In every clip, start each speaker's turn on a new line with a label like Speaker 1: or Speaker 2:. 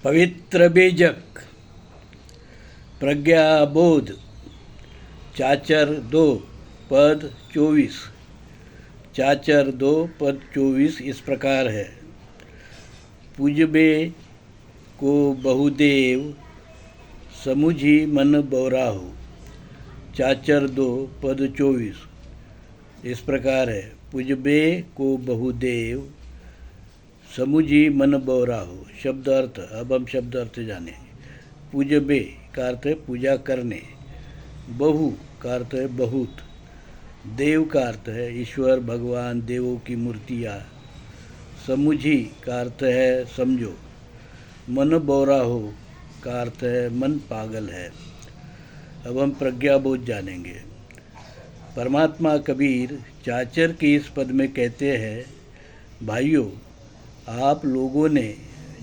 Speaker 1: पवित्र बीजक प्रज्ञाबोध चाचर 2 पद 24। चाचर 2 पद 24 इस प्रकार है। पूजबे को बहुदेव समुझी मन बौराहु। चाचर 2 पद 24 इस प्रकार है। पूजबे को बहुदेव समुझी मन बौराहु। शब्द अर्थ, अब हम शब्द अर्थ जाने। पूजबे का अर्थ है पूजा करने, बहु का अर्थ है बहुत, देव का अर्थ है ईश्वर भगवान देवों की मूर्तियाँ, समुझी का अर्थ है समझो, मन बौराहो का अर्थ है मन पागल है। अब हम प्रज्ञाबोध जानेंगे। परमात्मा कबीर चाचर के इस पद में कहते हैं, भाइयों, आप लोगों ने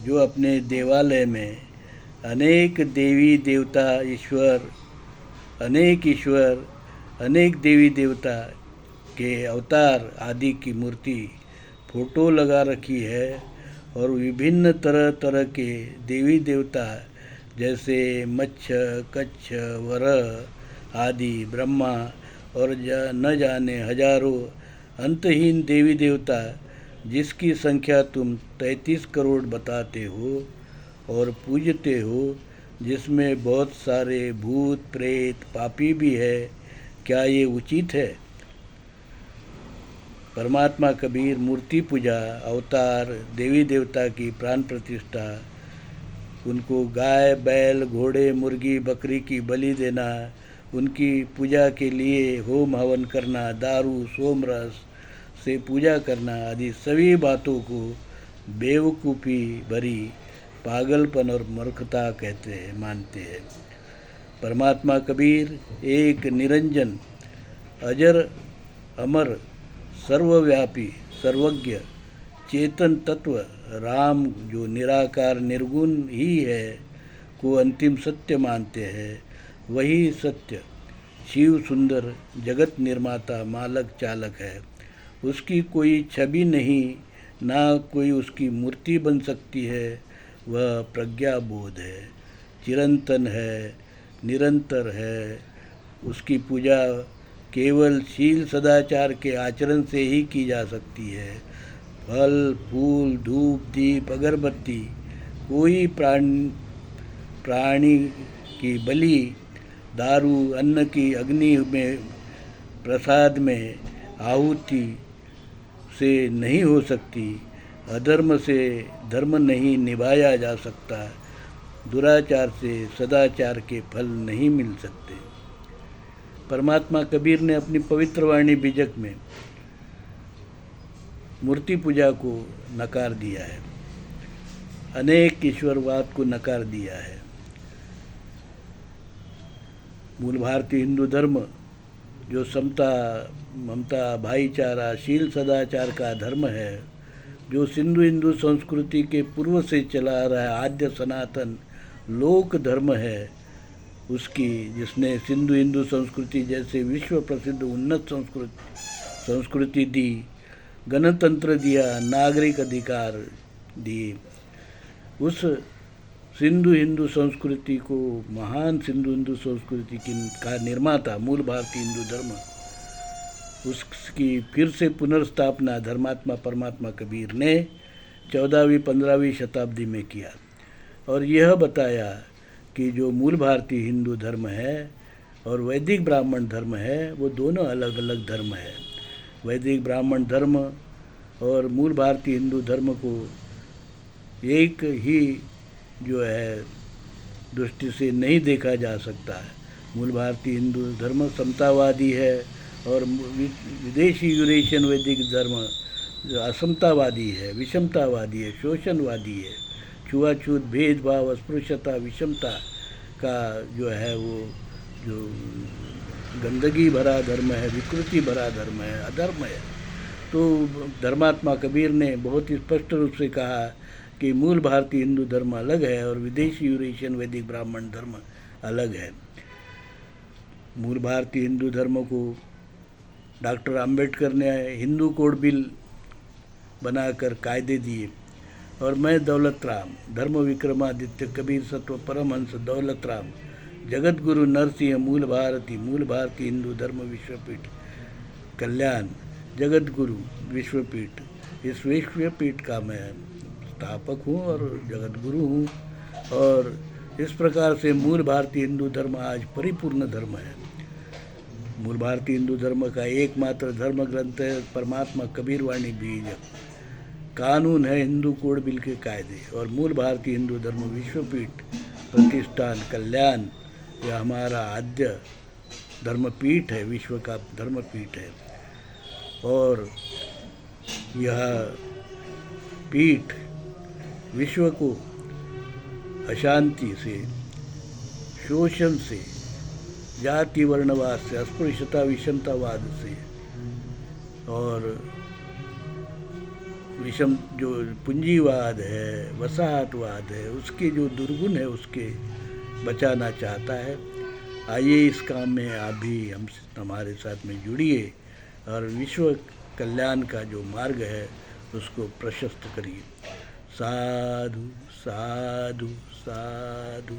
Speaker 1: जो अपने देवालय में अनेक देवी देवता अनेक देवी देवता के अवतार आदि की मूर्ति फोटो लगा रखी है और विभिन्न तरह तरह के देवी देवता जैसे मच्छ कच्छ वरह आदि ब्रह्मा और न जाने हजारों अंतहीन देवी देवता जिसकी संख्या तुम 33 करोड़ बताते हो और पूजते हो, जिसमें बहुत सारे भूत प्रेत पापी भी है, क्या ये उचित है? परमात्मा कबीर मूर्ति पूजा, अवतार, देवी देवता की प्राण प्रतिष्ठा, उनको गाय बैल घोड़े मुर्गी बकरी की बलि देना, उनकी पूजा के लिए होम हवन करना, दारू सोमरस से पूजा करना आदि सभी बातों को बेवकूफ़ी भरी पागलपन और मूर्खता कहते हैं, मानते हैं। परमात्मा कबीर एक निरंजन अजर अमर सर्वव्यापी सर्वज्ञ चेतन तत्व राम जो निराकार निर्गुण ही है को अंतिम सत्य मानते हैं। वही सत्य शिव सुंदर जगत निर्माता मालक चालक है। उसकी कोई छवि नहीं, ना कोई उसकी मूर्ति बन सकती है। वह प्रज्ञाबोध है, चिरंतन है, निरंतर है। उसकी पूजा केवल शील सदाचार के आचरण से ही की जा सकती है। फल फूल धूप दीप अगरबत्ती, कोई प्राणी की बलि, दारू अन्न की अग्नि में प्रसाद में आहुति से नहीं हो सकती। अधर्म से धर्म नहीं निभाया जा सकता। दुराचार से सदाचार के फल नहीं मिल सकते। परमात्मा कबीर ने अपनी पवित्र वाणी बीजक में मूर्ति पूजा को नकार दिया है, अनेक ईश्वरवाद को नकार दिया है। मूल भारतीय हिंदू धर्म जो समता ममता भाईचारा शील सदाचार का धर्म है, जो सिंधु हिंदू संस्कृति के पूर्व से चला रहा है आद्य सनातन लोक धर्म है, उसकी जिसने सिंधु हिंदू संस्कृति जैसे विश्व प्रसिद्ध उन्नत संस्कृति दी, गणतंत्र दिया, नागरिक अधिकार दिए, उस सिंधु हिंदू संस्कृति को महान सिंधु हिंदू संस्कृति का निर्माता मूल भारतीय हिंदू धर्म, उसकी फिर से पुनर्स्थापना धर्मात्मा परमात्मा कबीर ने 14वीं 15वीं शताब्दी में किया और यह बताया कि जो मूल भारतीय हिंदू धर्म है और वैदिक ब्राह्मण धर्म है, वो दोनों अलग अलग धर्म है। वैदिक ब्राह्मण धर्म और मूल भारतीय हिंदू धर्म को एक ही जो है दृष्टि से नहीं देखा जा सकता है। मूल भारतीय हिंदू धर्म समतावादी है और विदेशी यूरेशियन वैदिक धर्म असमतावादी है, विषमतावादी है, शोषणवादी है। छुआछूत भेदभाव अस्पृश्यता विषमता का जो है वो जो गंदगी भरा धर्म है, विकृति भरा धर्म है, अधर्म है। तो धर्मात्मा कबीर ने बहुत ही स्पष्ट रूप से कहा कि मूल भारतीय हिंदू धर्म अलग है और विदेशी यूरेशियन वैदिक ब्राह्मण धर्म अलग है। मूल भारतीय हिंदू धर्म को डॉक्टर अंबेडकर ने हिंदू कोड बिल बनाकर कायदे दिए और मैं दौलत राम, धर्म विक्रमादित्य कबीर सत्व परमहंस दौलत राम, जगत गुरु नरसिंह, मूल भारती हिंदू धर्म विश्वपीठ कल्याण, जगत गुरु विश्वपीठ, इस विश्वपीठ का मैं स्थापक हूँ और जगत गुरु हूँ। और इस प्रकार से मूल भारतीय हिंदू धर्म आज परिपूर्ण धर्म है। मूल भारतीय हिंदू धर्म का एकमात्र धर्म ग्रंथ है परमात्मा कबीर वाणी बीज, कानून है हिंदू कोड बिल के कायदे, और मूल भारतीय हिंदू धर्म विश्वपीठ प्रतिष्ठान कल्याण यह हमारा आद्य धर्मपीठ है, विश्व का धर्मपीठ है। और यह पीठ विश्व को अशांति से, शोषण से, जाति वर्णवाद से, अस्पृश्यता विषमतावाद से और विषम जो पूंजीवाद है, वसाहतवाद है, उसके जो दुर्गुण है उसके बचाना चाहता है। आइए इस काम में आप भी हमारे साथ में जुड़िए और विश्व कल्याण का जो मार्ग है उसको प्रशस्त करिए। साधु साधु साधु।